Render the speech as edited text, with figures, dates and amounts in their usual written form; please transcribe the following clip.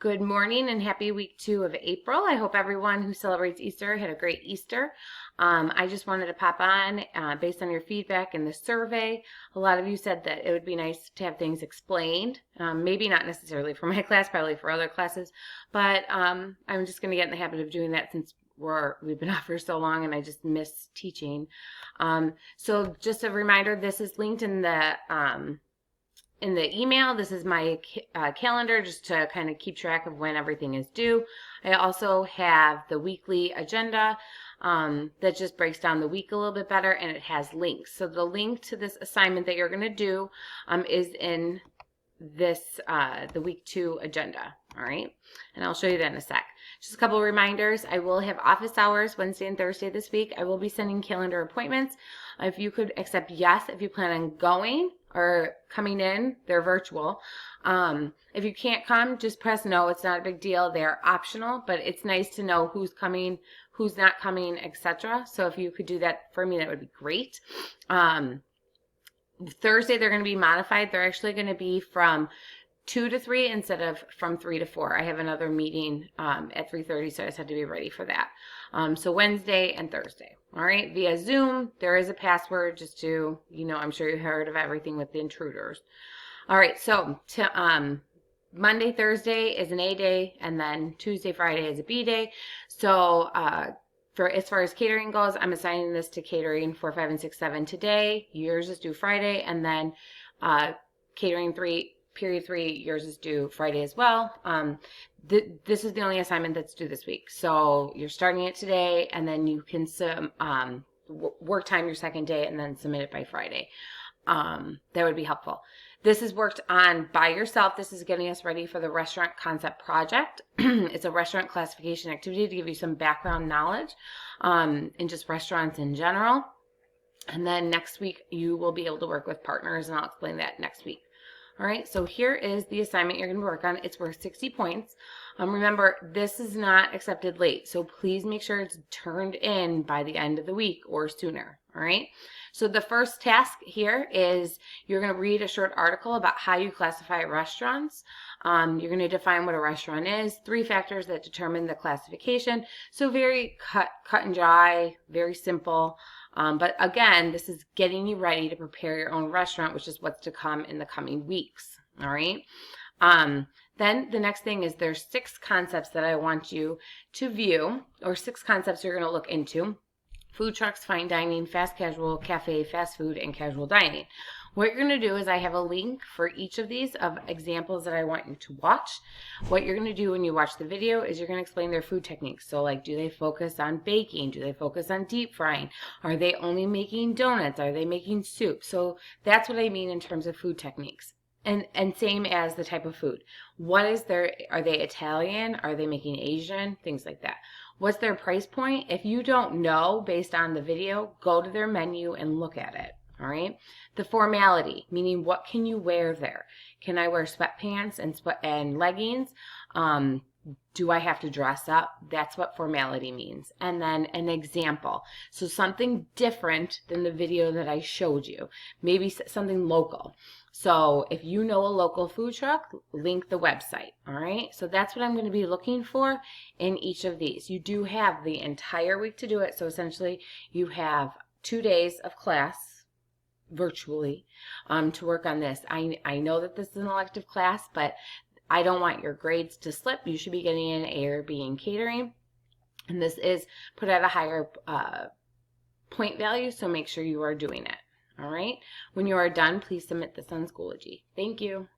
Good morning and happy week 2 of April. I hope everyone who celebrates Easter had a great Easter. I just wanted to pop on based on your feedback in the survey. A lot of you said that it would be nice to have things explained. Maybe not necessarily for my class, probably for other classes, but I'm just going to get in the habit of doing that since we've been off for so long and I just miss teaching. So just a reminder, this is linked in the email. This is my calendar just to kind of keep track of when everything is due. I also have the weekly agenda that just breaks down the week a little bit better, and it has links. So the link to this assignment that you're going to do is in this the week 2 agenda. All right, and I'll show you that in a sec. Just a couple of reminders. I will have office hours Wednesday and Thursday this week. I will be sending calendar appointments. If you could accept yes if you plan on going or coming in, they're virtual. If you can't come, just press no. It's not a big deal. They're optional, but it's nice to know who's coming, who's not coming, etc. So if you could do that for me, that would be great. Thursday, they're going to be modified. They're actually going to be from 2 to 3 instead of from 3 to 4. I have another meeting at 3:30, so I just had to be ready for that. So Wednesday and Thursday. All right, via Zoom. There is a password just to, I'm sure you heard of everything with the intruders. All right, so Monday, Thursday is an A day, and then Tuesday, Friday is a B day. So as far as catering goes, I'm assigning this to catering 4, 5, and 6, 7 today. Yours is due Friday, and then catering 3. Period 3, yours is due Friday as well. This is the only assignment that's due this week. So you're starting it today, and then you can work time your second day and then submit it by Friday. That would be helpful. This is worked on by yourself. This is getting us ready for the restaurant concept project. It's a restaurant classification activity to give you some background knowledge in just restaurants in general. And then next week, you will be able to work with partners, and I'll explain that next week. All right, so here is the assignment you're going to work on. It's worth 60 points. Remember, this is not accepted late, so please make sure it's turned in by the end of the week or sooner. All right, so the first task here is you're going to read a short article about how you classify restaurants. You're going to define what a restaurant is, 3 factors that determine the classification. So very cut and dry, very simple. But again, this is getting you ready to prepare your own restaurant, which is what's to come in the coming weeks. All right. Then the next thing is there's 6 concepts that I want you to view, or 6 concepts you're going to look into: food trucks, fine dining, fast casual, cafe, fast food, and casual dining. What you're going to do is I have a link for each of these of examples that I want you to watch. What you're going to do when you watch the video is you're going to explain their food techniques. So like, do they focus on baking? Do they focus on deep frying? Are they only making donuts? Are they making soup? So that's what I mean in terms of food techniques. And same as the type of food. Are they Italian? Are they making Asian? Things like that. What's their price point? If you don't know based on the video, go to their menu and look at it. All right. The formality, meaning what can you wear there? Can I wear sweatpants and leggings? Do I have to dress up? That's what formality means. And then an example. So something different than the video that I showed you. Maybe something local. So if you know a local food truck, link the website. All right. So that's what I'm going to be looking for in each of these. You do have the entire week to do it. So essentially you have 2 days of class virtually to work on this. I know that this is an elective class, but I don't want your grades to slip. You should be getting an A or B in catering, and this is put at a higher point value, so make sure you are doing it. All right, when you are done, please submit this on Schoology. Thank you.